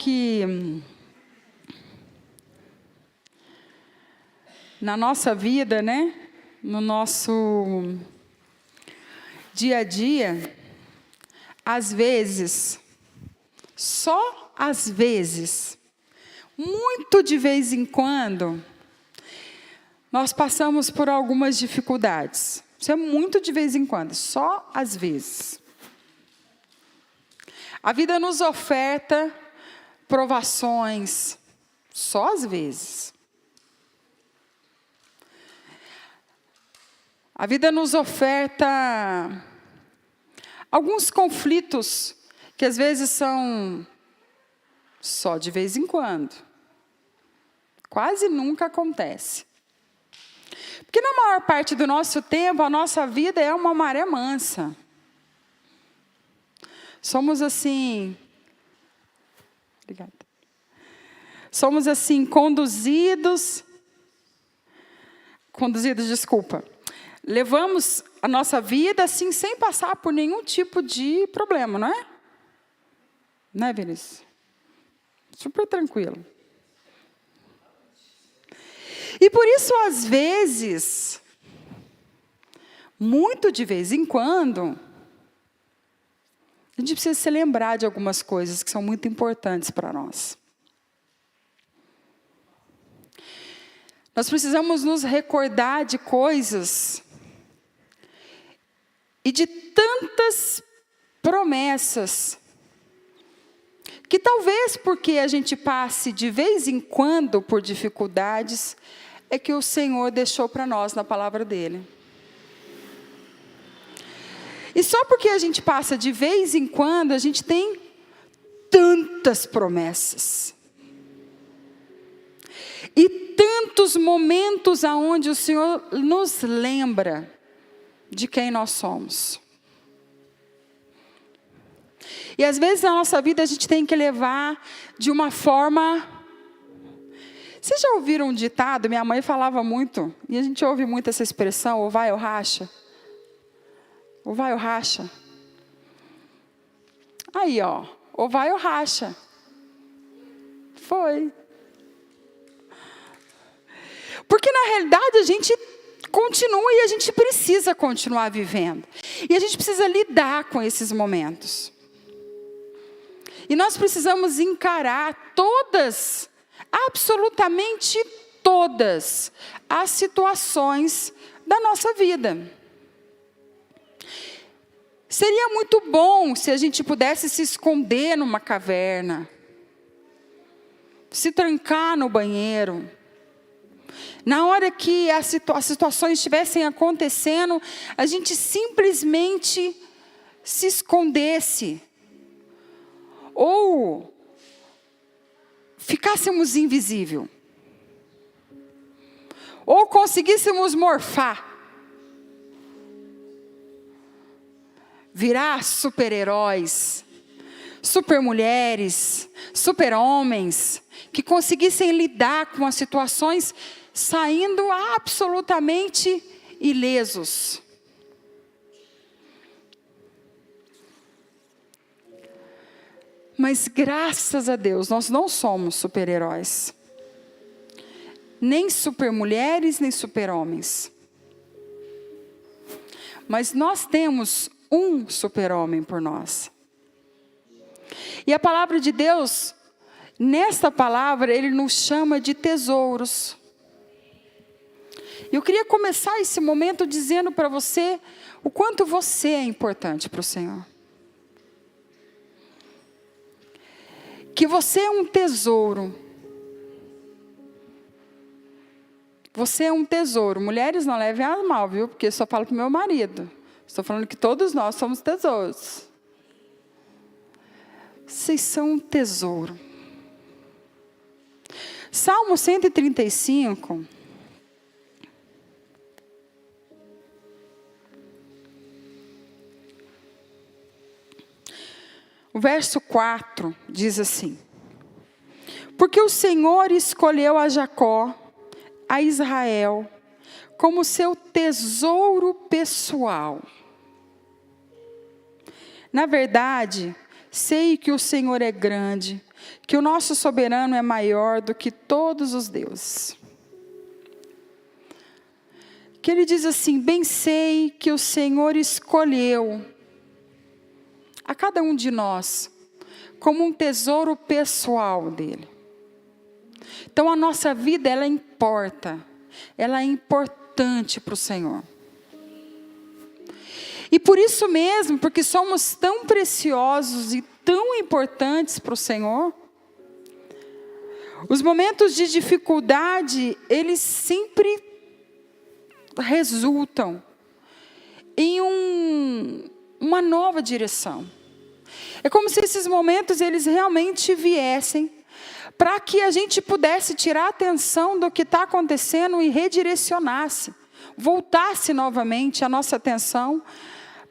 que na nossa vida, né, no nosso dia a dia, às vezes, só às vezes, muito de vez em quando, nós passamos por algumas dificuldades. Isso é muito de vez em quando, só às vezes. A vida nos oferta provações, só às vezes. A vida nos oferta alguns conflitos que às vezes são só de vez em quando. Quase nunca acontece. Porque na maior parte do nosso tempo, a nossa vida é uma maré mansa. Somos assim... Obrigada. Somos assim, levamos a nossa vida assim, sem passar por nenhum tipo de problema, não é? Não é, Vinícius? Super tranquilo. E por isso, às vezes, muito de vez em quando, a gente precisa se lembrar de algumas coisas que são muito importantes para nós. Nós precisamos nos recordar de coisas e de tantas promessas que talvez porque a gente passe de vez em quando por dificuldades, é que o Senhor deixou para nós na palavra dele. E só porque a gente passa de vez em quando, a gente tem tantas promessas. E tantos momentos aonde o Senhor nos lembra de quem nós somos. E às vezes na nossa vida a gente tem que levar de uma forma... Vocês já ouviram um ditado? Minha mãe falava muito, e a gente ouve muito essa expressão, ou vai ou racha. Ou vai ou racha. Aí, ó, ou vai ou racha. Foi. Porque na realidade a gente continua e a gente precisa continuar vivendo. E a gente precisa lidar com esses momentos. E nós precisamos encarar todas, absolutamente todas, as situações da nossa vida. Seria muito bom se a gente pudesse se esconder numa caverna, se trancar no banheiro. Na hora que as situações estivessem acontecendo, a gente simplesmente se escondesse. Ou ficássemos invisível. Ou conseguíssemos morfar. Virar super-heróis, super-mulheres, super-homens, que conseguissem lidar com as situações saindo absolutamente ilesos. Mas graças a Deus, nós não somos super-heróis. Nem super-mulheres, nem super-homens. Mas nós temos um super-homem por nós. E a palavra de Deus, nesta palavra, Ele nos chama de tesouros. Eu queria começar esse momento dizendo para você o quanto você é importante para o Senhor. Que você é um tesouro. Você é um tesouro. Mulheres, não levem a mal, viu? Porque eu só falo para o meu marido. Estou falando que todos nós somos tesouros. Vocês são um tesouro. Salmo 135. O verso 4 diz assim: porque o Senhor escolheu a Jacó, a Israel, como seu tesouro pessoal. Na verdade, sei que o Senhor é grande, que o nosso soberano é maior do que todos os deuses. Que ele diz assim: bem sei que o Senhor escolheu a cada um de nós como um tesouro pessoal dele. Então a nossa vida, ela importa, ela é importante para o Senhor. E por isso mesmo, porque somos tão preciosos e tão importantes para o Senhor, os momentos de dificuldade, eles sempre resultam em uma nova direção. É como se esses momentos, eles realmente viessem para que a gente pudesse tirar a atenção do que está acontecendo e redirecionasse, voltasse novamente a nossa atenção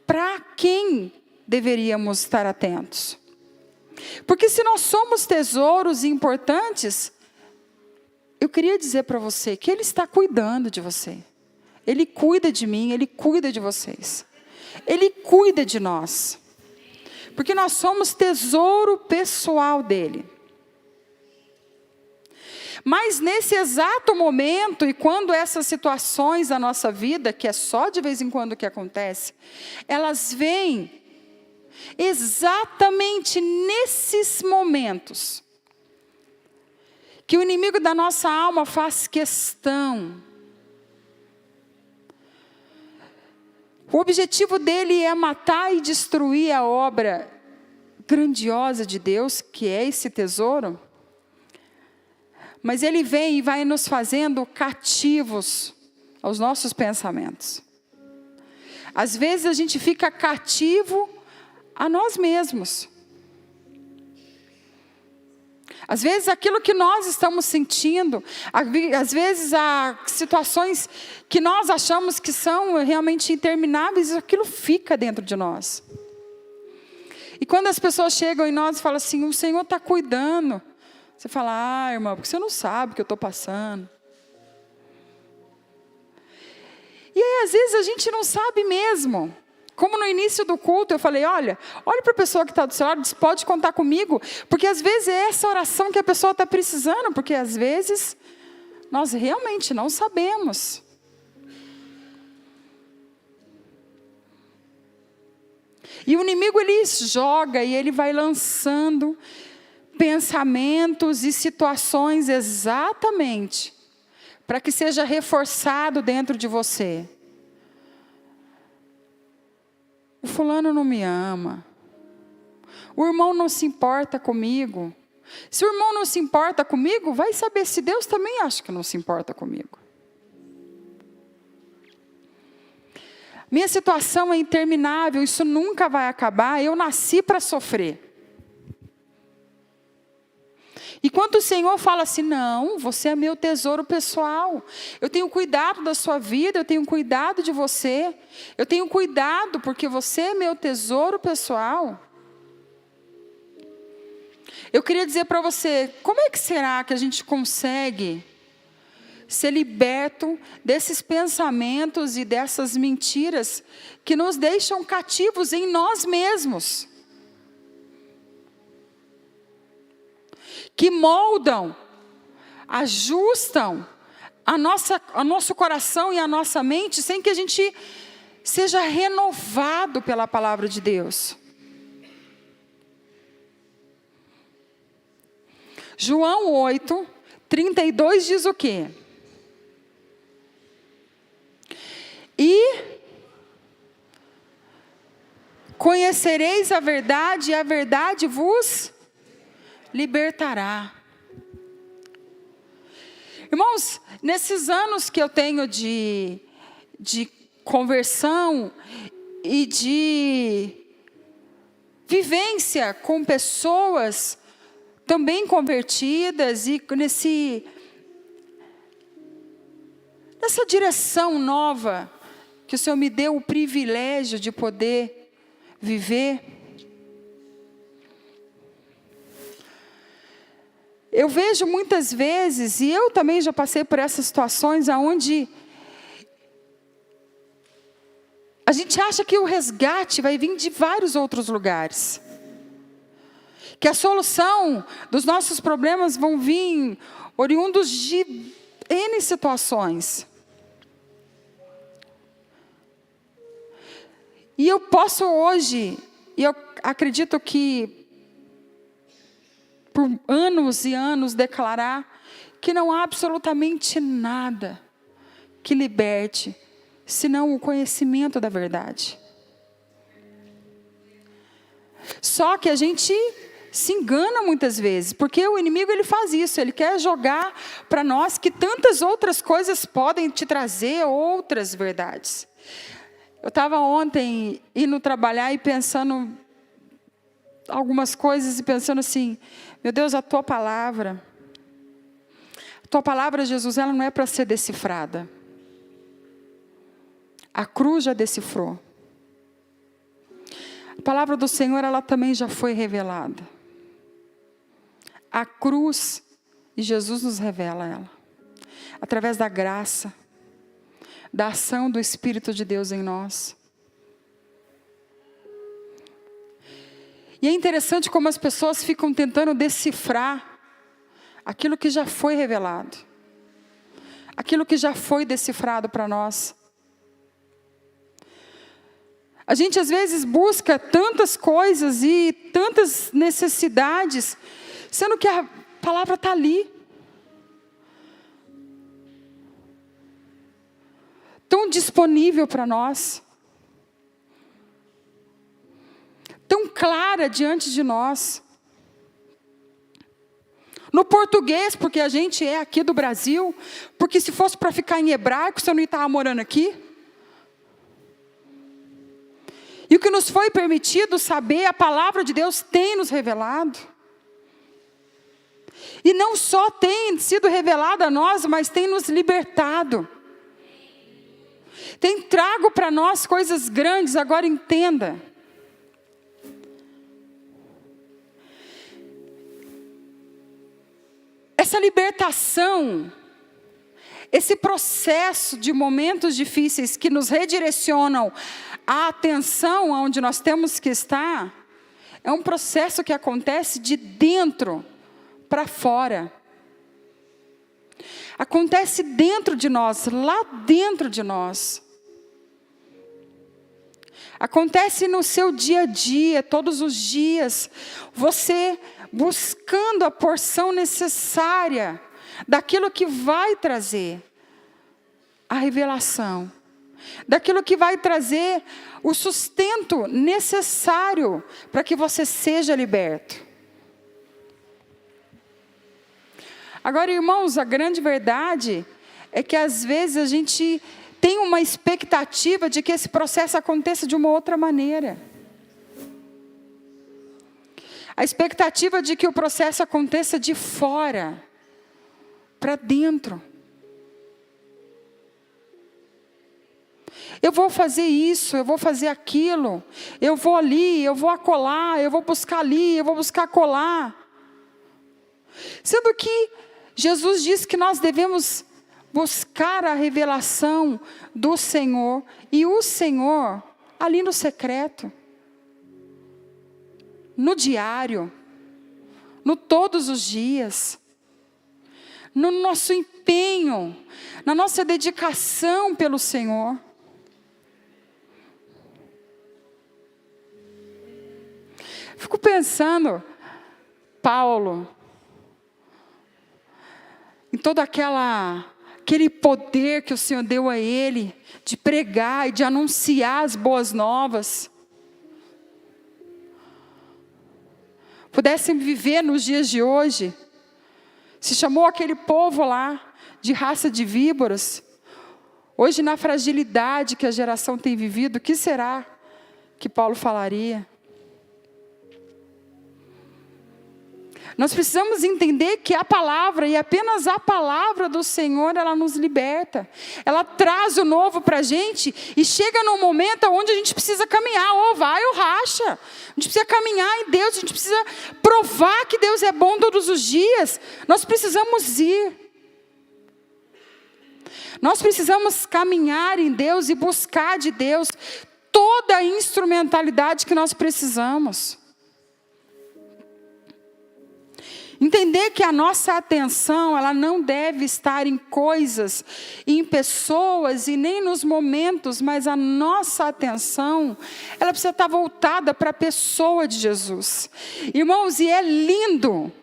para quem deveríamos estar atentos. Porque se nós somos tesouros importantes, eu queria dizer para você que Ele está cuidando de você. Ele cuida de mim, Ele cuida de vocês. Ele cuida de nós. Porque nós somos tesouro pessoal dEle. Mas nesse exato momento, e quando essas situações da nossa vida, que é só de vez em quando que acontece, elas vêm exatamente nesses momentos, que o inimigo da nossa alma faz questão. O objetivo dele é matar e destruir a obra grandiosa de Deus, que é esse tesouro. Mas ele vem e vai nos fazendo cativos aos nossos pensamentos. Às vezes a gente fica cativo a nós mesmos. Às vezes aquilo que nós estamos sentindo, às vezes há situações que nós achamos que são realmente intermináveis, aquilo fica dentro de nós. E quando as pessoas chegam em nós e falam assim: o Senhor está cuidando. Você fala: ah, irmão, porque você não sabe o que eu estou passando. E aí às vezes a gente não sabe mesmo. Como no início do culto eu falei: olha para a pessoa que está do seu lado, diz: pode contar comigo. Porque às vezes é essa oração que a pessoa está precisando. Porque às vezes nós realmente não sabemos. E o inimigo, ele joga e ele vai lançando pensamentos e situações exatamente para que seja reforçado dentro de você. O fulano não me ama. O irmão não se importa comigo. Se o irmão não se importa comigo, vai saber se Deus também acha que não se importa comigo. Minha situação é interminável, isso nunca vai acabar, eu nasci para sofrer. E quando o Senhor fala assim: não, você é meu tesouro pessoal, eu tenho cuidado da sua vida, eu tenho cuidado de você, eu tenho cuidado porque você é meu tesouro pessoal. Eu queria dizer para você, como é que será que a gente consegue ser liberto desses pensamentos e dessas mentiras que nos deixam cativos em nós mesmos? Que moldam, ajustam o nosso coração e a nossa mente sem que a gente seja renovado pela palavra de Deus. João 8, 32 diz o quê? E conhecereis a verdade, e a verdade vos libertará. Irmãos, nesses anos que eu tenho de conversão e de vivência com pessoas também convertidas e nessa direção nova que o Senhor me deu o privilégio de poder viver, eu vejo muitas vezes, e eu também já passei por essas situações, onde a gente acha que o resgate vai vir de vários outros lugares. Que a solução dos nossos problemas vão vir oriundos de N situações. E eu posso hoje, e eu acredito que por anos e anos declarar que não há absolutamente nada que liberte, senão o conhecimento da verdade. Só que a gente se engana muitas vezes, porque o inimigo ele faz isso, ele quer jogar para nós que tantas outras coisas podem te trazer outras verdades. Eu estava ontem indo trabalhar e pensando algumas coisas e pensando assim, meu Deus, a tua palavra, Jesus, ela não é para ser decifrada. A cruz já decifrou. A palavra do Senhor, ela também já foi revelada. A cruz, e Jesus nos revela ela. Através da graça, da ação do Espírito de Deus em nós. E é interessante como as pessoas ficam tentando decifrar aquilo que já foi revelado. Aquilo que já foi decifrado para nós. A gente às vezes busca tantas coisas e tantas necessidades, sendo que a palavra está ali. Tão disponível para nós. Tão clara diante de nós. No português, porque a gente é aqui do Brasil, porque se fosse para ficar em hebraico, você não estava morando aqui. E o que nos foi permitido saber, a palavra de Deus tem nos revelado. E não só tem sido revelada a nós, mas tem nos libertado. Tem trago para nós coisas grandes, agora entenda. Essa libertação, esse processo de momentos difíceis que nos redirecionam a atenção aonde nós temos que estar, é um processo que acontece de dentro para fora. Acontece dentro de nós, lá dentro de nós. Acontece no seu dia a dia, todos os dias, você buscando a porção necessária daquilo que vai trazer a revelação, daquilo que vai trazer o sustento necessário para que você seja liberto. Agora, irmãos, a grande verdade é que às vezes a gente tem uma expectativa de que esse processo aconteça de uma outra maneira. A expectativa de que o processo aconteça de fora para dentro. Eu vou fazer isso, eu vou fazer aquilo, eu vou ali, eu vou acolá, eu vou buscar ali, eu vou buscar acolá. Sendo que Jesus diz que nós devemos buscar a revelação do Senhor, e o Senhor ali no secreto, no diário, no todos os dias, no nosso empenho, na nossa dedicação pelo Senhor. Fico pensando, Paulo, em todo aquele poder que o Senhor deu a ele, de pregar e de anunciar as boas novas. Pudessem viver nos dias de hoje, se chamou aquele povo lá, de raça de víboras. Hoje, na fragilidade que a geração tem vivido, o que será que Paulo falaria? Nós precisamos entender que a palavra, e apenas a palavra do Senhor, ela nos liberta. Ela traz o novo para a gente, e chega num momento onde a gente precisa caminhar, ou vai ou racha. A gente precisa caminhar em Deus, a gente precisa provar que Deus é bom todos os dias. Nós precisamos ir. Nós precisamos caminhar em Deus e buscar de Deus toda a instrumentalidade que nós precisamos. Entender que a nossa atenção, ela não deve estar em coisas, em pessoas e nem nos momentos, mas a nossa atenção, ela precisa estar voltada para a pessoa de Jesus. Irmãos, e é lindo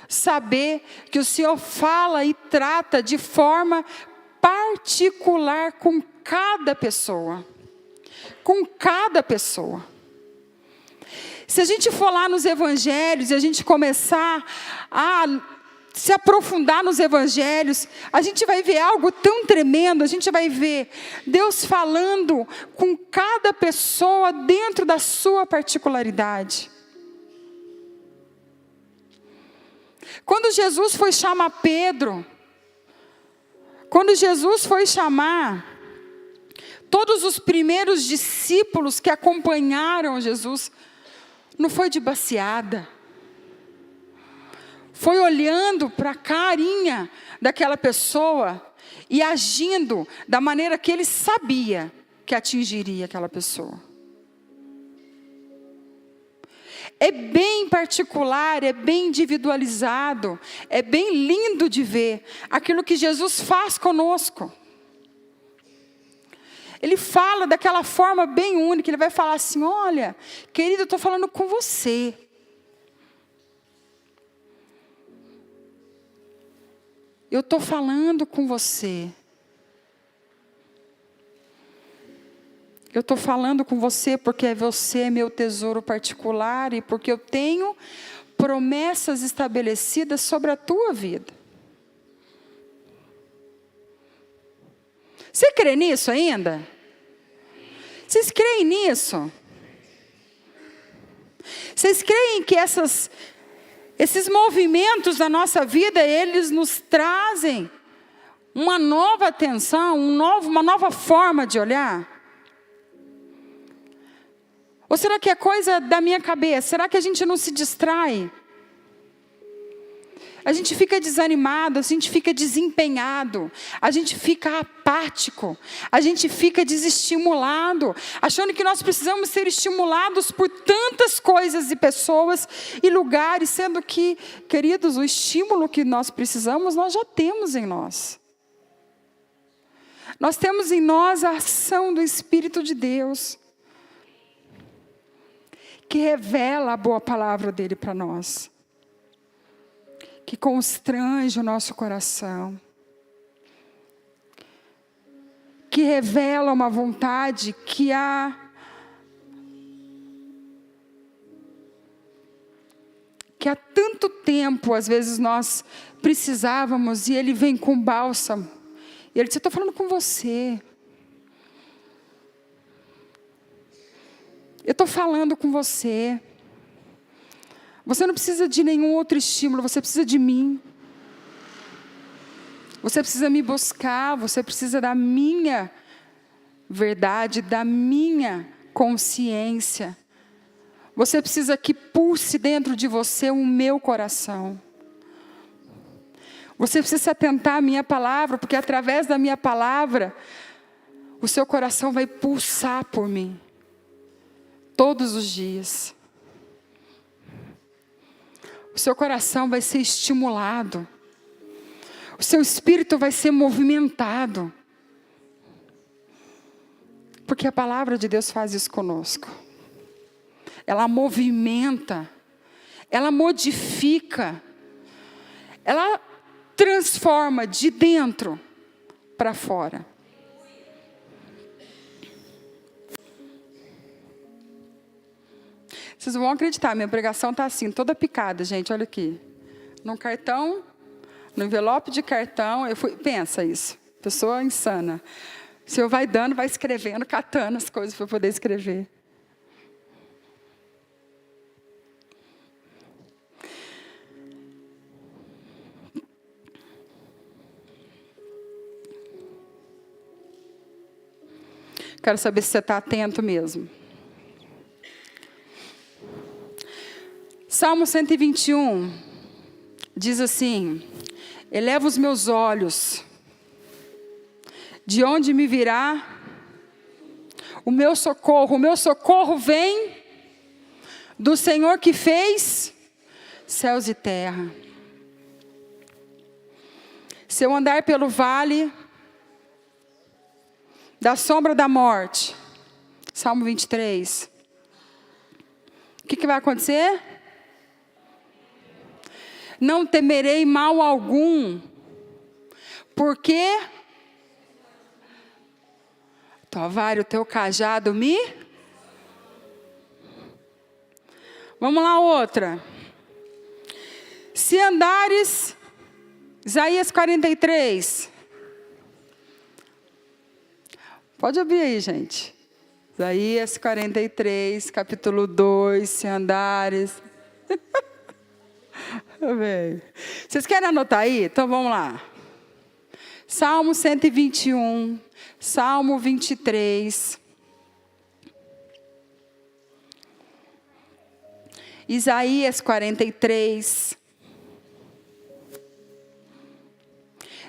saber que o Senhor fala e trata de forma particular com cada pessoa. Com cada pessoa. Se a gente for lá nos evangelhos e a gente começar a se aprofundar nos evangelhos, a gente vai ver algo tão tremendo, a gente vai ver Deus falando com cada pessoa dentro da sua particularidade. Quando Jesus foi chamar Pedro, quando Jesus foi chamar todos os primeiros discípulos que acompanharam Jesus, não foi de baseada. Foi olhando para a carinha daquela pessoa e agindo da maneira que ele sabia que atingiria aquela pessoa. É bem particular, é bem individualizado, é bem lindo de ver aquilo que Jesus faz conosco. Ele fala daquela forma bem única, ele vai falar assim: olha, querido, eu estou falando com você. Eu estou falando com você. Eu estou falando com você porque você é meu tesouro particular e porque eu tenho promessas estabelecidas sobre a tua vida. Você crê nisso ainda? Vocês creem nisso? Vocês creem que esses movimentos da nossa vida, eles nos trazem uma nova atenção, uma nova forma de olhar? Ou será que é coisa da minha cabeça? Será que a gente não se distrai? A gente fica desanimado, a gente fica desempenhado, a gente fica apático, a gente fica desestimulado, achando que nós precisamos ser estimulados por tantas coisas e pessoas e lugares, sendo que, queridos, o estímulo que nós precisamos, nós já temos em nós. Nós temos em nós a ação do Espírito de Deus, que revela a boa palavra dele para nós, que constrange o nosso coração, que revela uma vontade que há tanto tempo, às vezes nós precisávamos, e ele vem com bálsamo, e ele diz: eu estou falando com você, eu estou falando com você. Você não precisa de nenhum outro estímulo, você precisa de mim. Você precisa me buscar, você precisa da minha verdade, da minha consciência. Você precisa que pulse dentro de você o meu coração. Você precisa se atentar à minha palavra, porque através da minha palavra, o seu coração vai pulsar por mim. Todos os dias. O seu coração vai ser estimulado. O seu espírito vai ser movimentado. Porque a palavra de Deus faz isso conosco. Ela movimenta. Ela modifica. Ela transforma de dentro para fora. Vocês vão acreditar, minha pregação está assim, toda picada, gente, olha aqui. Num cartão, no envelope de cartão, pensa isso, pessoa insana. O Senhor vai dando, vai escrevendo, catando as coisas para poder escrever. Quero saber se você está atento mesmo. Salmo 121 diz assim: eleva os meus olhos, de onde me virá o meu socorro? O meu socorro vem do Senhor que fez céus e terra. Se eu andar pelo vale da sombra da morte, Salmo 23, o que vai acontecer? Não temerei mal algum, porque tua vara e o teu cajado me... Vamos lá, outra. Se andares, Isaías 43. Pode ouvir aí, gente. Isaías 43, capítulo 2, se andares. Vocês querem anotar aí? Então vamos lá. Salmo 121, Salmo 23. Isaías 43.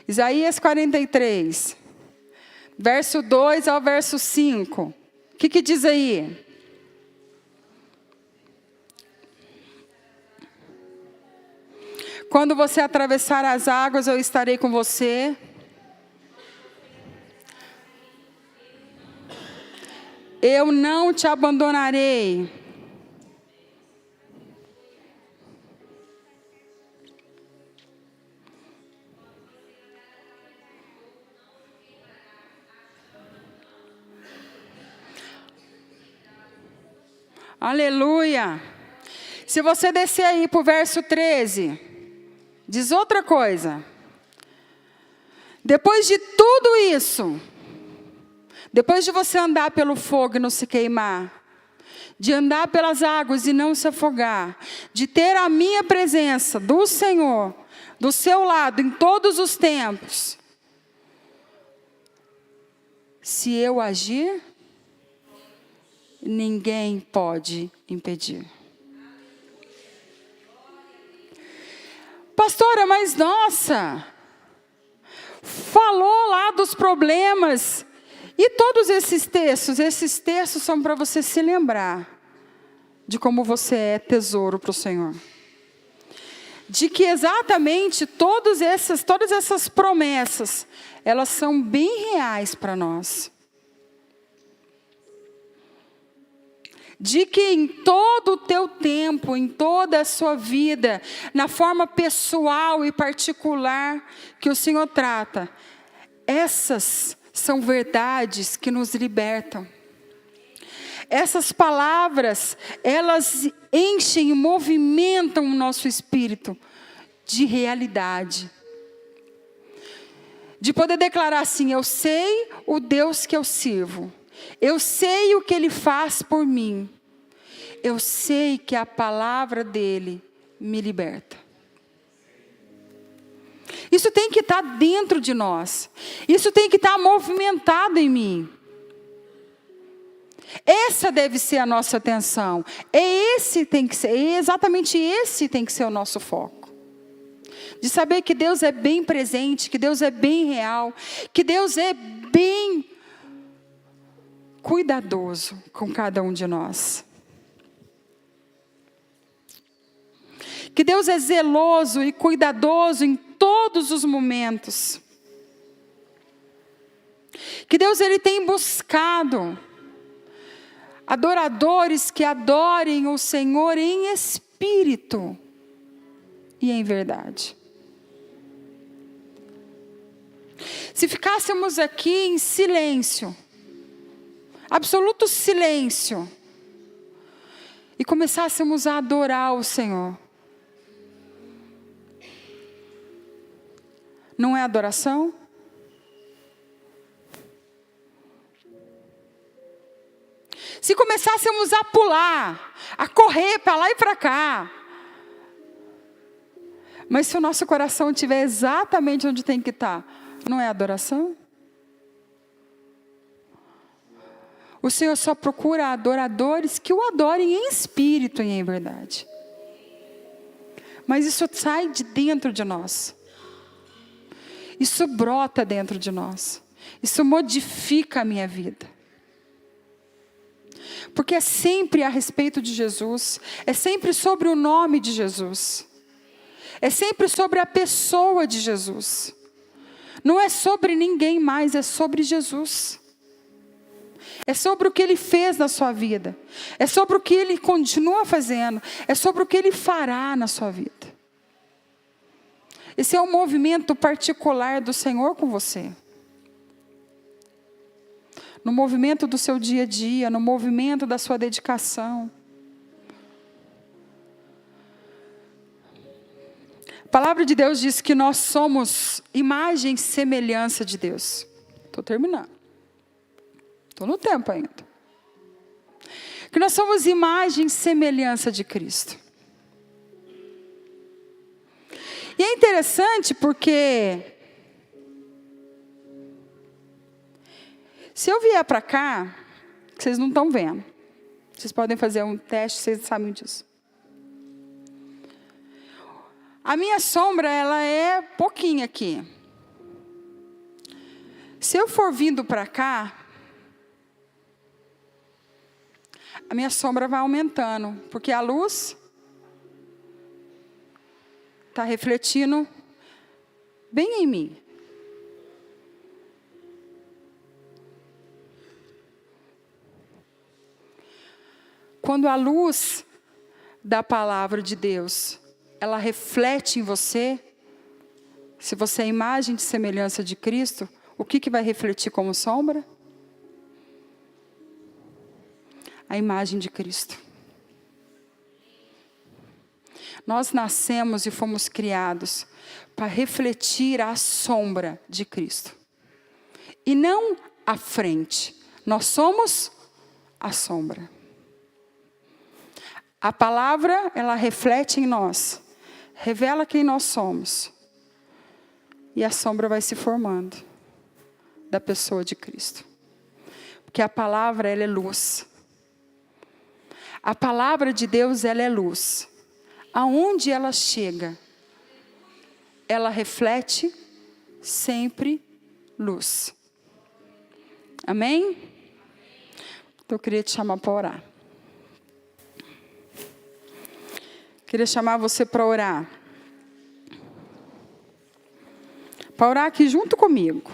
Isaías 43, verso 2 ao verso 5. O que diz aí? Quando você atravessar as águas, eu estarei com você. Eu não te abandonarei. Aleluia. Se você descer aí para o verso 13, diz outra coisa. Depois de tudo isso, depois de você andar pelo fogo e não se queimar, de andar pelas águas e não se afogar, de ter a minha presença do Senhor do seu lado em todos os tempos, se eu agir, ninguém pode impedir. Pastora, mas nossa, falou lá dos problemas. E todos esses textos são para você se lembrar de como você é tesouro para o Senhor. De que exatamente todas essas promessas, elas são bem reais para nós. De que em todo o teu tempo, em toda a sua vida, na forma pessoal e particular que o Senhor trata, essas são verdades que nos libertam. Essas palavras, elas enchem e movimentam o nosso espírito de realidade. De poder declarar assim: eu sei o Deus que eu sirvo. Eu sei o que Ele faz por mim. Eu sei que a palavra dEle me liberta. Isso tem que estar dentro de nós. Isso tem que estar movimentado em mim. Essa deve ser a nossa atenção. Exatamente esse tem que ser o nosso foco. De saber que Deus é bem presente, que Deus é bem real, que Deus é bem cuidadoso com cada um de nós. Que Deus é zeloso e cuidadoso em todos os momentos. Que Deus Ele tem buscado adoradores que adorem o Senhor em espírito e em verdade. Se ficássemos aqui em silêncio, absoluto silêncio, e começássemos a adorar o Senhor, não é adoração? Se começássemos a pular, a correr para lá e para cá, mas se o nosso coração estiver exatamente onde tem que estar, não é adoração? O Senhor só procura adoradores que o adorem em espírito e em verdade. Mas isso sai de dentro de nós. Isso brota dentro de nós. Isso modifica a minha vida. Porque é sempre a respeito de Jesus, é sempre sobre o nome de Jesus, é sempre sobre a pessoa de Jesus. Não é sobre ninguém mais, é sobre Jesus. É sobre o que Ele fez na sua vida, é sobre o que Ele continua fazendo, é sobre o que Ele fará na sua vida. Esse é um movimento particular do Senhor com você. No movimento do seu dia a dia, no movimento da sua dedicação. A palavra de Deus diz que nós somos imagem e semelhança de Deus. Estou terminando. Estou no tempo ainda. Que nós somos imagem e semelhança de Cristo. E é interessante porque se eu vier para cá, vocês não estão vendo. Vocês podem fazer um teste, vocês sabem disso. A minha sombra, ela é pouquinho aqui. Se eu for vindo para cá, a minha sombra vai aumentando, porque a luz está refletindo bem em mim. Quando a luz da palavra de Deus, ela reflete em você, se você é imagem de semelhança de Cristo, o que vai refletir como sombra? A imagem de Cristo. Nós nascemos e fomos criados para refletir a sombra de Cristo. E não a frente. Nós somos a sombra. A palavra, ela reflete em nós. Revela quem nós somos. E a sombra vai se formando da pessoa de Cristo. Porque a palavra, ela é luz. A palavra de Deus, ela é luz. Aonde ela chega, ela reflete sempre luz. Amém? Então eu queria te chamar para orar. Queria chamar você para orar. Para orar aqui junto comigo.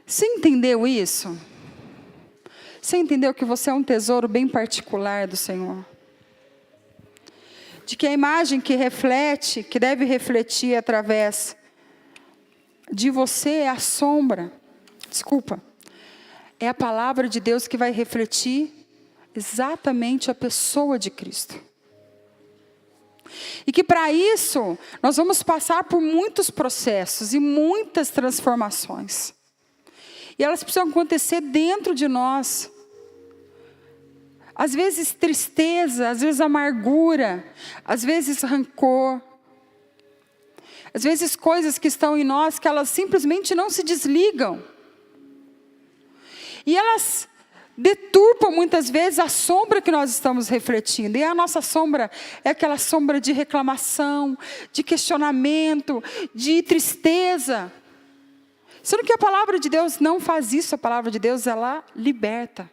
Você entendeu isso? Você entendeu que você é um tesouro bem particular do Senhor? De que a imagem que reflete, que deve refletir através de você é a sombra. Desculpa. É a palavra de Deus que vai refletir exatamente a pessoa de Cristo. E que para isso, nós vamos passar por muitos processos e muitas transformações. E elas precisam acontecer dentro de nós. Às vezes tristeza, às vezes amargura, às vezes rancor. Às vezes coisas que estão em nós que elas simplesmente não se desligam. E elas deturpam muitas vezes a sombra que nós estamos refletindo. E a nossa sombra é aquela sombra de reclamação, de questionamento, de tristeza. Sendo que a palavra de Deus não faz isso, a palavra de Deus, ela liberta.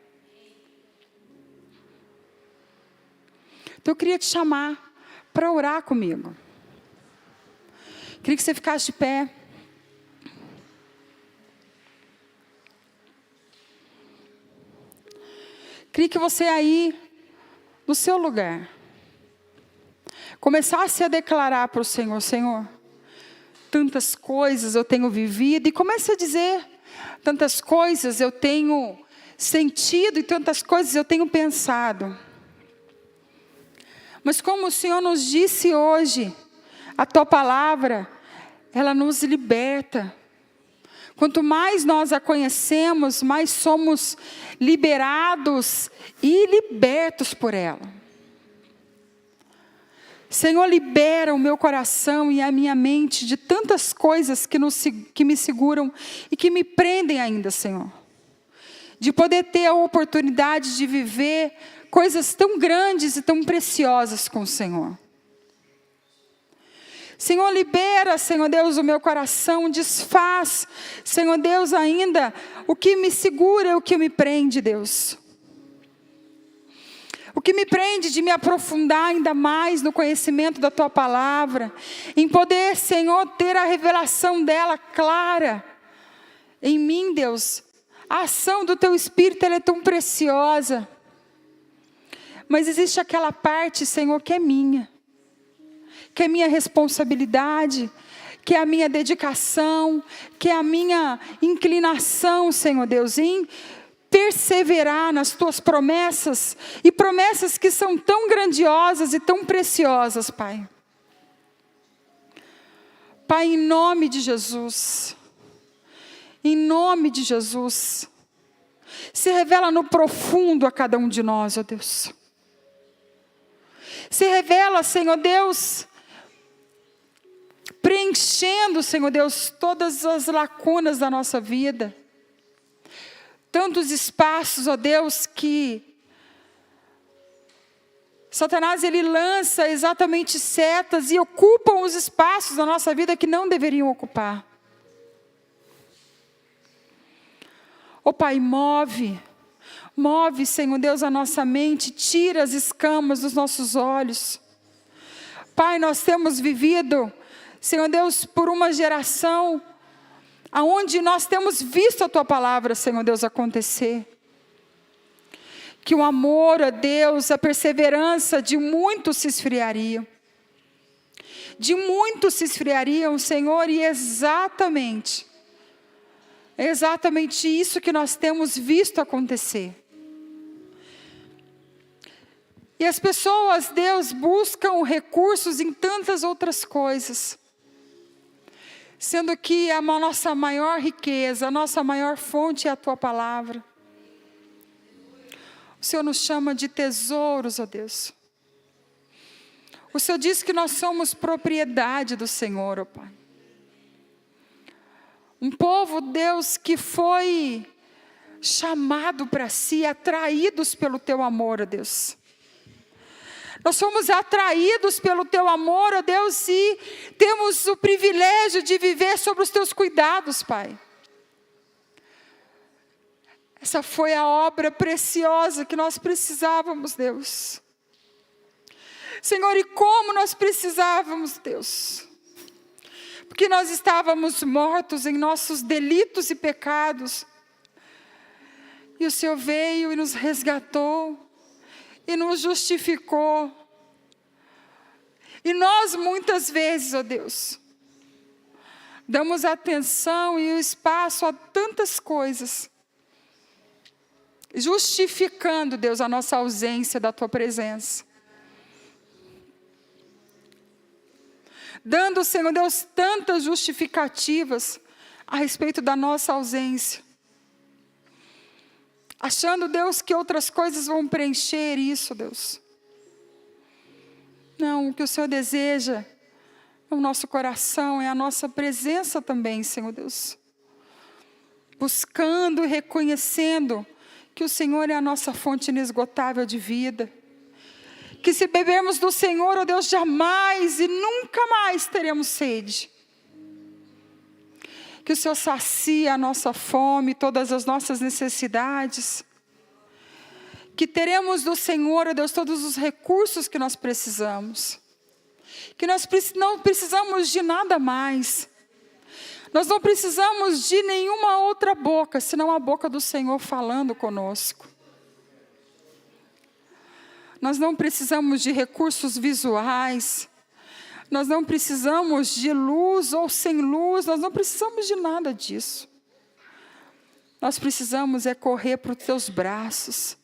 Então eu queria te chamar para orar comigo. Queria que você ficasse de pé. Queria que você aí, no seu lugar, começasse a declarar para o Senhor: Senhor, tantas coisas eu tenho vivido, e comece a dizer, tantas coisas eu tenho sentido e tantas coisas eu tenho pensado. Mas como o Senhor nos disse hoje, a tua palavra, ela nos liberta. Quanto mais nós a conhecemos, mais somos liberados e libertos por ela. Senhor, libera o meu coração e a minha mente de tantas coisas que me seguram e que me prendem ainda, Senhor. De poder ter a oportunidade de viver coisas tão grandes e tão preciosas com o Senhor. Senhor, libera, Senhor Deus, o meu coração, desfaz, Senhor Deus, ainda o que me segura, o que me prende, Deus. O que me prende de me aprofundar ainda mais no conhecimento da Tua palavra, em poder, Senhor, ter a revelação dela clara em mim, Deus. A ação do Teu Espírito, ela é tão preciosa. Mas existe aquela parte, Senhor, que é minha responsabilidade, que é a minha dedicação, que é a minha inclinação, Senhor Deus, em perseverar nas Tuas promessas, e promessas que são tão grandiosas e tão preciosas, Pai. Pai, em nome de Jesus, se revela no profundo a cada um de nós, ó Deus. Se revela, Senhor Deus, preenchendo, Senhor Deus, todas as lacunas da nossa vida. Tantos espaços, ó Deus, que Satanás, ele lança exatamente setas e ocupam os espaços da nossa vida que não deveriam ocupar. Ó Pai, move, Senhor Deus, a nossa mente, tira as escamas dos nossos olhos. Pai, nós temos vivido, Senhor Deus, por uma geração aonde nós temos visto a Tua palavra, Senhor Deus, acontecer. Que o amor a Deus, a perseverança de muitos se esfriariam. Senhor, e exatamente isso que nós temos visto acontecer. E as pessoas, Deus, buscam recursos em tantas outras coisas. Sendo que a nossa maior riqueza, a nossa maior fonte é a Tua palavra. O Senhor nos chama de tesouros, ó Deus. O Senhor diz que nós somos propriedade do Senhor, ó Pai. Um povo, Deus, que foi chamado para si, atraídos pelo Teu amor, ó Deus. Nós somos atraídos pelo Teu amor, ó Deus, e temos o privilégio de viver sobre os Teus cuidados, Pai. Essa foi a obra preciosa que nós precisávamos, Deus. Senhor, e como nós precisávamos, Deus. Porque nós estávamos mortos em nossos delitos e pecados. E o Senhor veio e nos resgatou. E nos justificou. E nós muitas vezes, ó Deus, damos atenção e o espaço a tantas coisas, justificando, Deus, a nossa ausência da Tua presença. Dando, Senhor Deus, tantas justificativas a respeito da nossa ausência. Achando, Deus, que outras coisas vão preencher isso, Deus. Não, o que o Senhor deseja no nosso coração é a nossa presença também, Senhor Deus. Buscando e reconhecendo que o Senhor é a nossa fonte inesgotável de vida. Que se bebermos do Senhor, ó Deus, jamais e nunca mais teremos sede. Que o Senhor sacia a nossa fome, todas as nossas necessidades. Que teremos do Senhor, ó Deus, todos os recursos que nós precisamos. Que nós não precisamos de nada mais. Nós não precisamos de nenhuma outra boca, senão a boca do Senhor falando conosco. Nós não precisamos de recursos visuais. Nós não precisamos de luz ou sem luz, nós não precisamos de nada disso. Nós precisamos é correr para os Teus braços,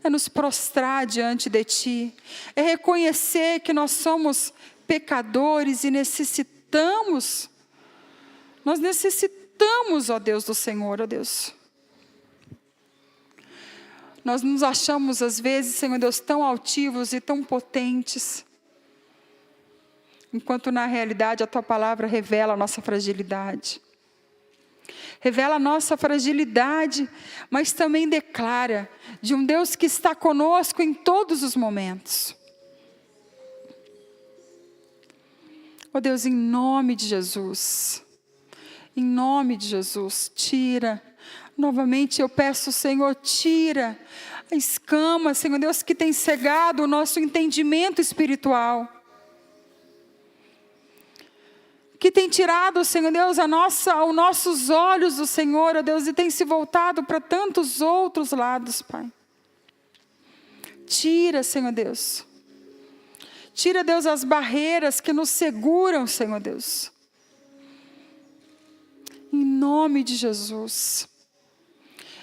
é nos prostrar diante de Ti, é reconhecer que nós somos pecadores e necessitamos, ó Deus do Senhor, ó Deus. Nós nos achamos às vezes, Senhor Deus, tão altivos e tão potentes, enquanto na realidade a Tua palavra revela a nossa fragilidade. Revela a nossa fragilidade, mas também declara de um Deus que está conosco em todos os momentos. Ó Deus, em nome de Jesus. Em nome de Jesus, tira. Novamente eu peço, Senhor, tira a escama, Senhor Deus, que tem cegado o nosso entendimento espiritual. Que tem tirado, Senhor Deus, os nossos olhos do Senhor, ó Deus, e tem se voltado para tantos outros lados, Pai. Tira, Senhor Deus. Tira, Deus, as barreiras que nos seguram, Senhor Deus. Em nome de Jesus.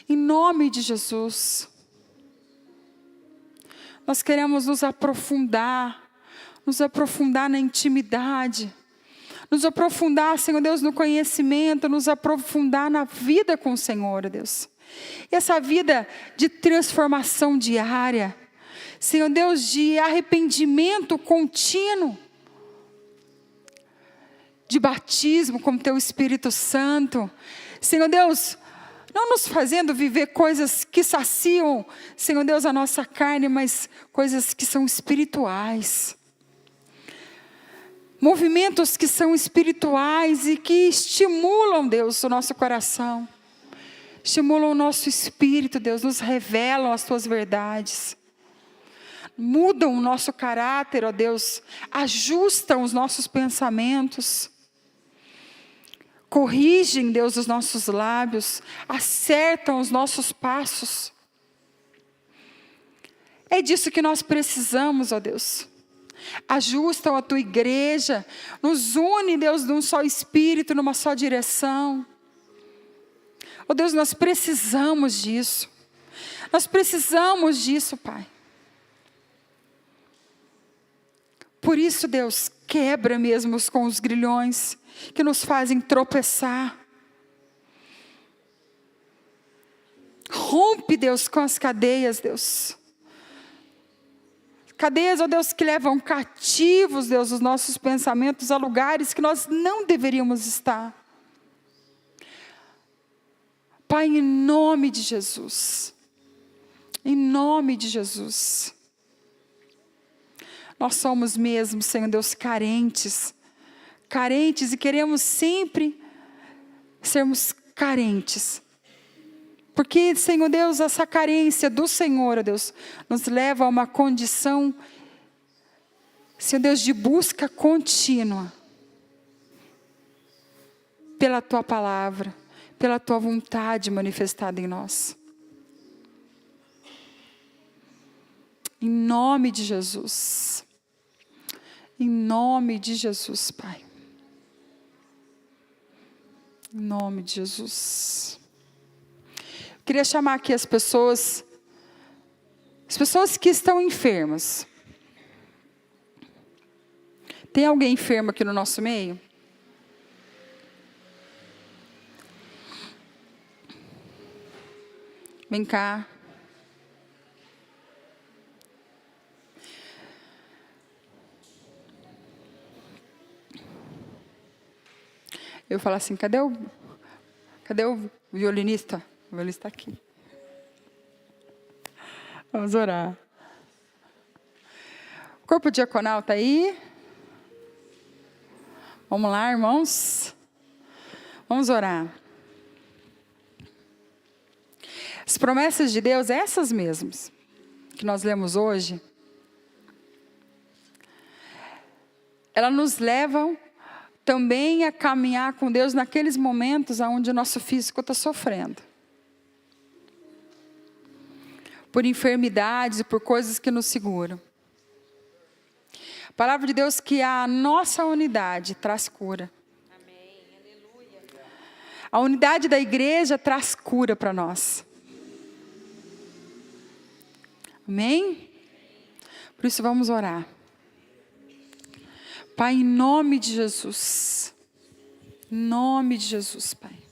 Em nome de Jesus. Nós queremos nos aprofundar na intimidade, nos aprofundar, Senhor Deus, no conhecimento, nos aprofundar na vida com o Senhor, Deus. E essa vida de transformação diária, Senhor Deus, de arrependimento contínuo, de batismo com Teu Espírito Santo, Senhor Deus, não nos fazendo viver coisas que saciam, Senhor Deus, a nossa carne, mas coisas que são espirituais. Movimentos que são espirituais e que estimulam, Deus, o nosso coração. Estimulam o nosso espírito, Deus, nos revelam as Tuas verdades. Mudam o nosso caráter, ó Deus, ajustam os nossos pensamentos. Corrigem, Deus, os nossos lábios, acertam os nossos passos. É disso que nós precisamos, ó Deus. Ajustam a Tua igreja, nos une, Deus, num só espírito, numa só direção. Ó Deus, nós precisamos disso. Nós precisamos disso, Pai. Por isso, Deus, quebra mesmo com os grilhões que nos fazem tropeçar. Rompe, Deus, com as cadeias, Deus. Cadeias, ó Deus, que levam cativos, Deus, os nossos pensamentos a lugares que nós não deveríamos estar. Pai, em nome de Jesus. Em nome de Jesus. Nós somos mesmo, Senhor Deus, carentes e queremos sempre sermos carentes. Porque, Senhor Deus, essa carência do Senhor, ó Deus, nos leva a uma condição, Senhor Deus, de busca contínua. Pela Tua palavra, pela Tua vontade manifestada em nós. Em nome de Jesus. Em nome de Jesus, Pai. Em nome de Jesus. Eu queria chamar aqui as pessoas que estão enfermas. Tem alguém enfermo aqui no nosso meio? Vem cá. Eu falo assim, cadê o violinista? O violinista está aqui. Vamos orar. O corpo diaconal está aí. Vamos lá, irmãos. Vamos orar. As promessas de Deus, essas mesmas, que nós lemos hoje, elas nos levam também a caminhar com Deus naqueles momentos onde o nosso físico está sofrendo. Por enfermidades e por coisas que nos seguram. A palavra de Deus que a nossa unidade traz cura. Amém. Aleluia. A unidade da igreja traz cura para nós. Amém? Por isso vamos orar. Pai, em nome de Jesus. Em nome de Jesus, Pai.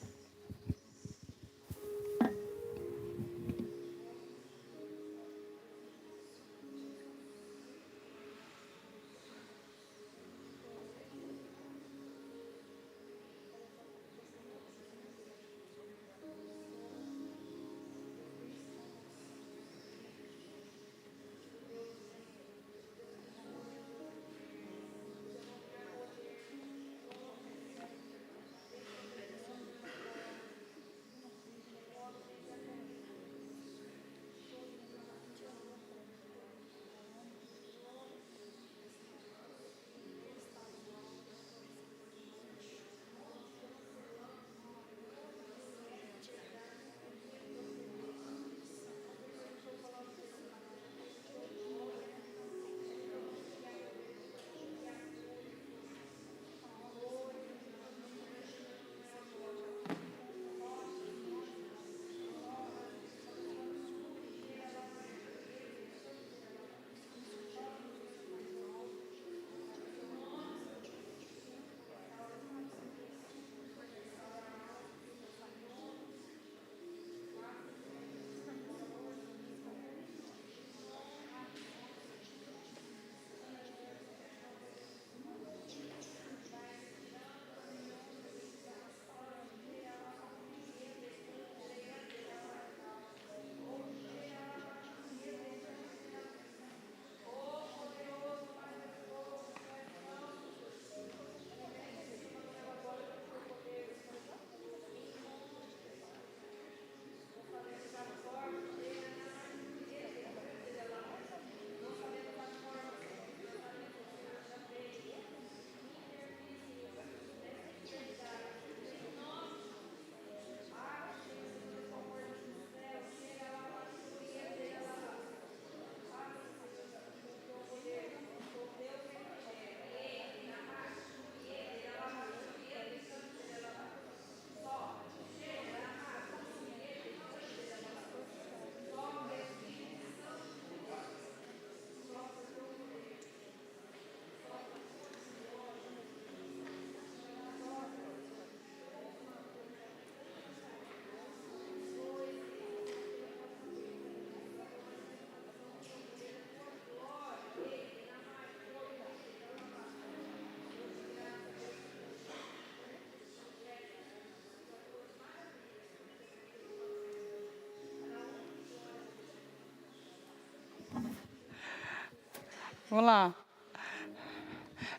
Vamos lá.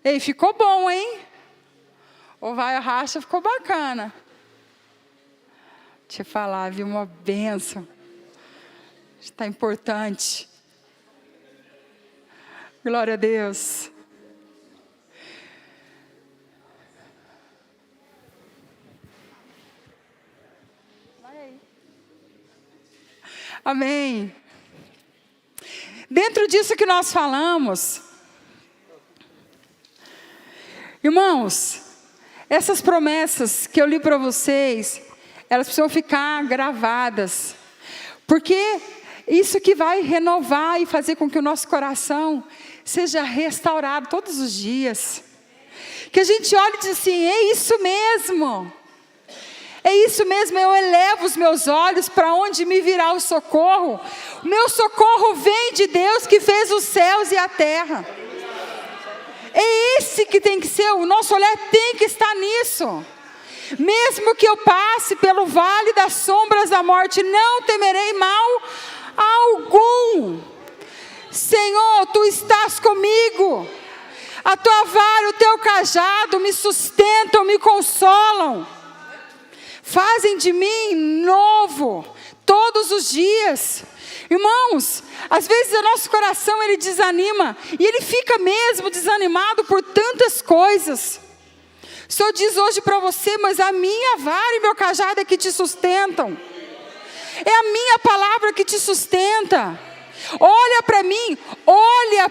Ei, ficou bom, hein? O vai racha ficou bacana. Deixa eu falar, viu? Uma bênção. Está importante. Glória a Deus. Vai aí. Amém. Dentro disso que nós falamos, irmãos, essas promessas que eu li para vocês, elas precisam ficar gravadas, porque isso que vai renovar e fazer com que o nosso coração seja restaurado todos os dias. Que a gente olhe e diz assim, é isso mesmo. É isso mesmo, eu elevo os meus olhos para onde me virá o socorro. O meu socorro vem de Deus que fez os céus e a terra. É esse que tem que ser, o nosso olhar tem que estar nisso. Mesmo que eu passe pelo vale das sombras da morte, não temerei mal algum. Senhor, Tu estás comigo. A Tua vara, o Teu cajado me sustentam, me consolam. Fazem de mim novo todos os dias. Irmãos, às vezes o nosso coração ele desanima, e ele fica mesmo desanimado por tantas coisas. O Senhor diz hoje para você, mas a minha vara e meu cajado é que te sustentam. É a minha palavra que te sustenta. Olha para mim, olha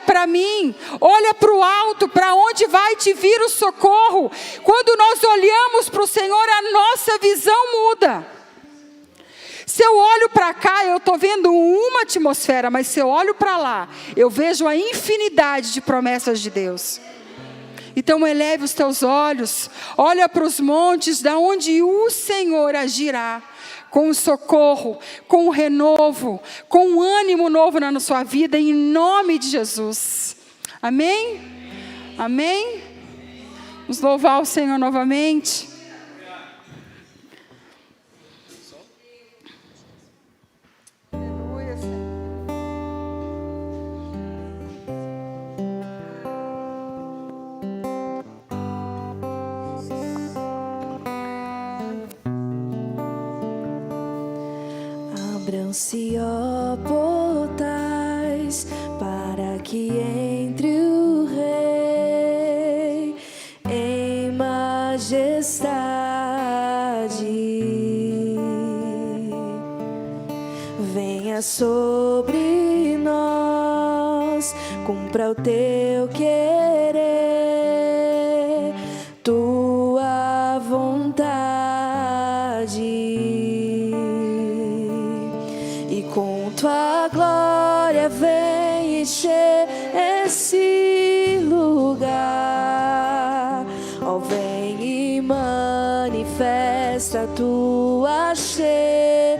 para o alto, para onde vai te vir o socorro. Quando nós olhamos para o Senhor, a nossa visão muda. Se eu olho para cá, eu estou vendo uma atmosfera, mas se eu olho para lá, eu vejo a infinidade de promessas de Deus. Então eleve os teus olhos, olha para os montes, da onde o Senhor agirá, com o socorro, com o renovo, com um ânimo novo na sua vida, em nome de Jesus. Amém? Amém? Vamos louvar o Senhor novamente. Aleluia, Senhor. Abram-se, ó portais, para que entre o Rei em majestade. Venha sobre nós, cumpra o teu querer, tua vontade. Com tua glória vem encher esse lugar. Ó, vem e manifesta a tua Shekinah.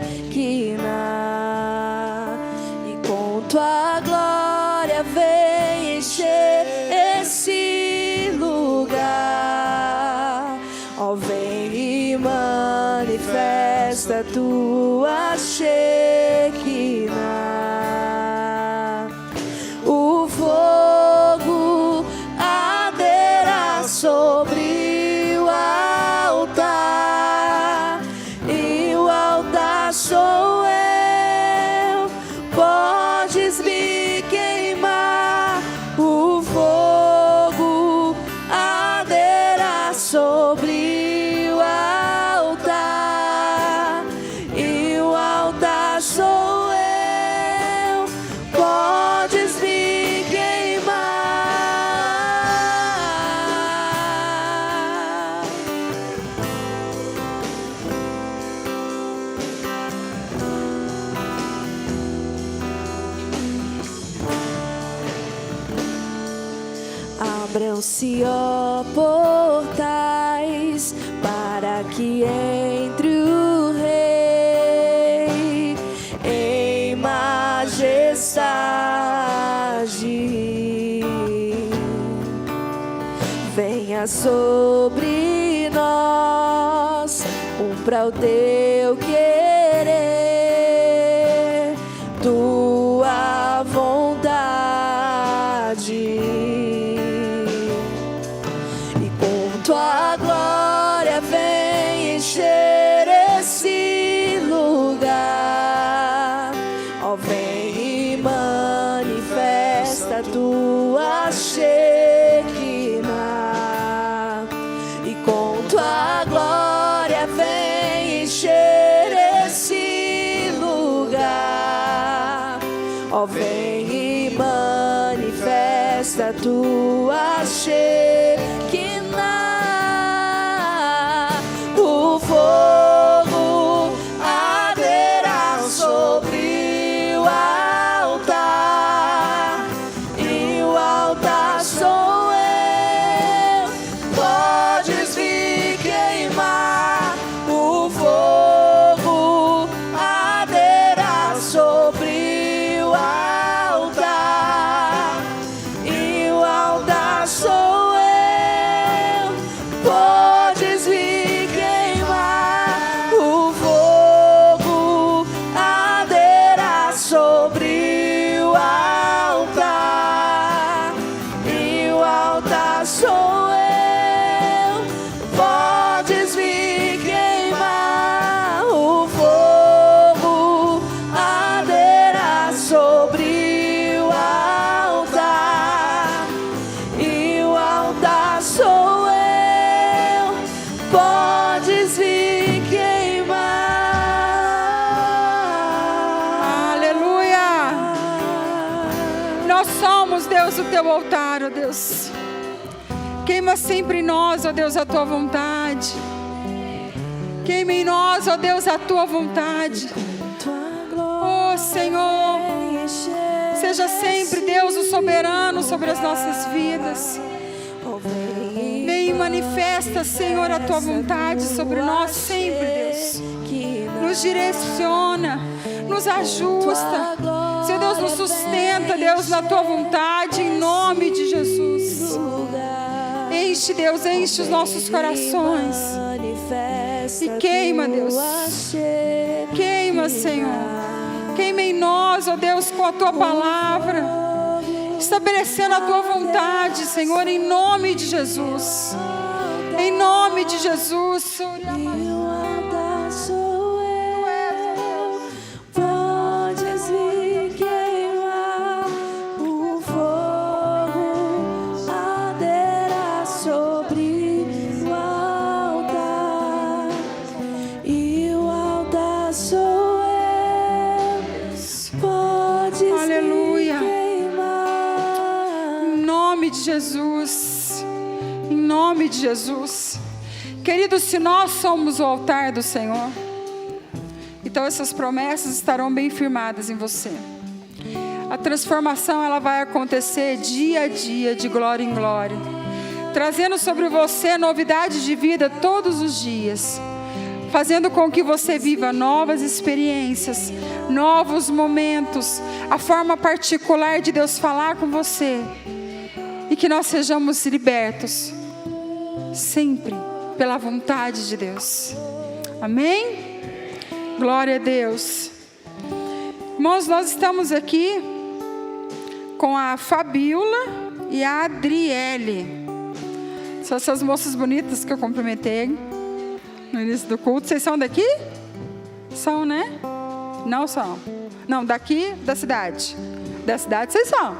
E com tua glória vem encher esse lugar. Ó, vem e manifesta a tua Shekinah. O fogo arderá sobre o altar, e o altar sou eu. Podes me queimar. O fogo arderá sobre o altar, e o altar sou eu. Podes me queimar. Abram-se, ó portais, para que entre o Rei em majestade. Venha sobre nós, cumpra o teu querer, tua vontade. tua Shekinah, e com tua glória vem encher esse lugar. Ó, vem e manifesta tua Shekinah. O fogo arderá sobre o altar, e o altar sou eu. Podes vir queimar. O fogo arderá sobre o altar, e o altar sou eu. Podes vir queimar. O fogo arderá sobre o altar, e o altar sou eu. Podes vir queimar. O fogo arderá sobre o altar, e o altar sou eu. Podes vir queimar. Aleluia! Nós somos, Deus, o teu altar, ó Deus. Queima sempre em nós, ó Deus, a tua vontade. Queima em nós, ó Deus, a tua vontade. Ó Senhor, seja sempre, Deus, o soberano sobre as nossas vidas. Vem e manifesta, Senhor, a tua vontade sobre nós sempre, Deus. Nos direciona, nos ajusta. Senhor Deus, nos sustenta, Deus, na tua vontade, em nome de Jesus. Enche, Deus, enche os nossos corações. E queima, Deus. Queima, Senhor. Queima em nós, ó Deus, com a tua palavra, estabelecendo a tua vontade, Senhor, em nome de Jesus. Em nome de Jesus. Podes vir queimar. O fogo arderá sobre o altar, e o altar sou eu. Podes Aleluia. vir queimar. Em nome de Jesus. Em nome de Jesus. Queridos, se nós somos o altar do Senhor, então essas promessas estarão bem firmadas em você. A transformação, ela vai acontecer dia a dia, de glória em glória, trazendo sobre você novidade de vida todos os dias, fazendo com que você viva novas experiências, novos momentos, a forma particular de Deus falar com você, e que nós sejamos libertos sempre pela vontade de Deus. Amém? Glória a Deus. Irmãos, nós estamos aqui com a Fabiola e a Adriele. São essas moças bonitas que eu cumprimentei no início do culto. Vocês são daqui? São, né? Não são. Não, daqui da cidade. Da cidade vocês são.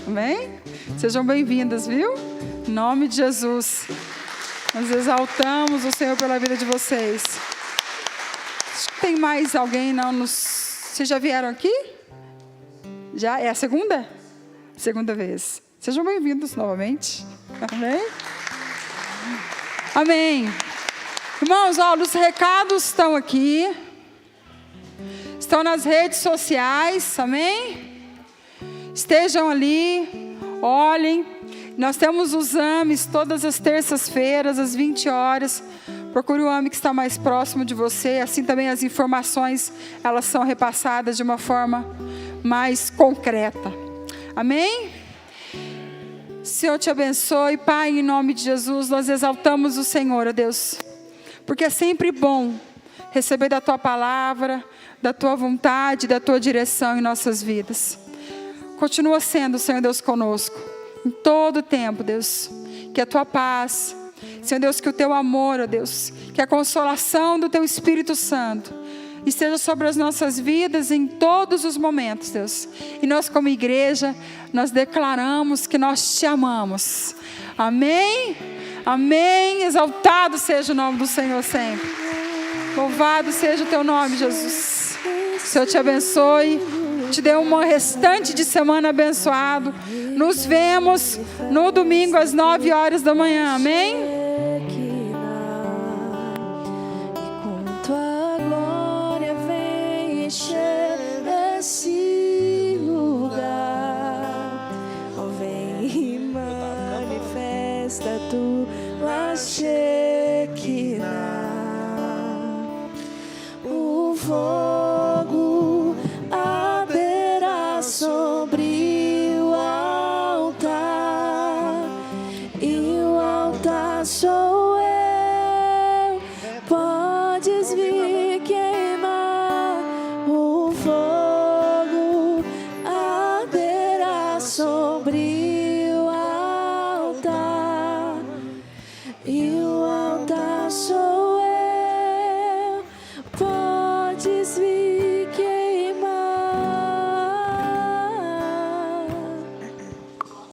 Amém? Sejam bem-vindas, viu? Em nome de Jesus. Nós exaltamos o Senhor pela vida de vocês. Tem mais alguém? Não? Vocês já vieram aqui? Já? É a segunda? Segunda vez. Sejam bem-vindos novamente. Amém? Amém. Irmãos, ó, os recados estão aqui. Estão nas redes sociais. Amém? Estejam ali. Olhem. Nós temos os AMEs todas as terças-feiras, às 20 horas. Procure o AME que está mais próximo de você. Assim também as informações, elas são repassadas de uma forma mais concreta. Amém? Senhor te abençoe. Pai, em nome de Jesus, nós exaltamos o Senhor, ó Deus. Porque é sempre bom receber da Tua palavra, da Tua vontade, da Tua direção em nossas vidas. Continua sendo, Senhor Deus, conosco. Em todo o tempo, Deus. Que a Tua paz... Senhor Deus, que o Teu amor, ó Deus, que a consolação do Teu Espírito Santo esteja sobre as nossas vidas em todos os momentos, Deus. E nós, como igreja, nós declaramos que nós te amamos. Amém? Amém. Exaltado seja o nome do Senhor sempre. Louvado seja o teu nome, Jesus. O Senhor te abençoe. Te dê um restante de semana abençoado. Nos vemos no domingo às 9 horas da manhã. Amém? Esse lugar, oh, vem e manifesta tua Shekinah, o fogo.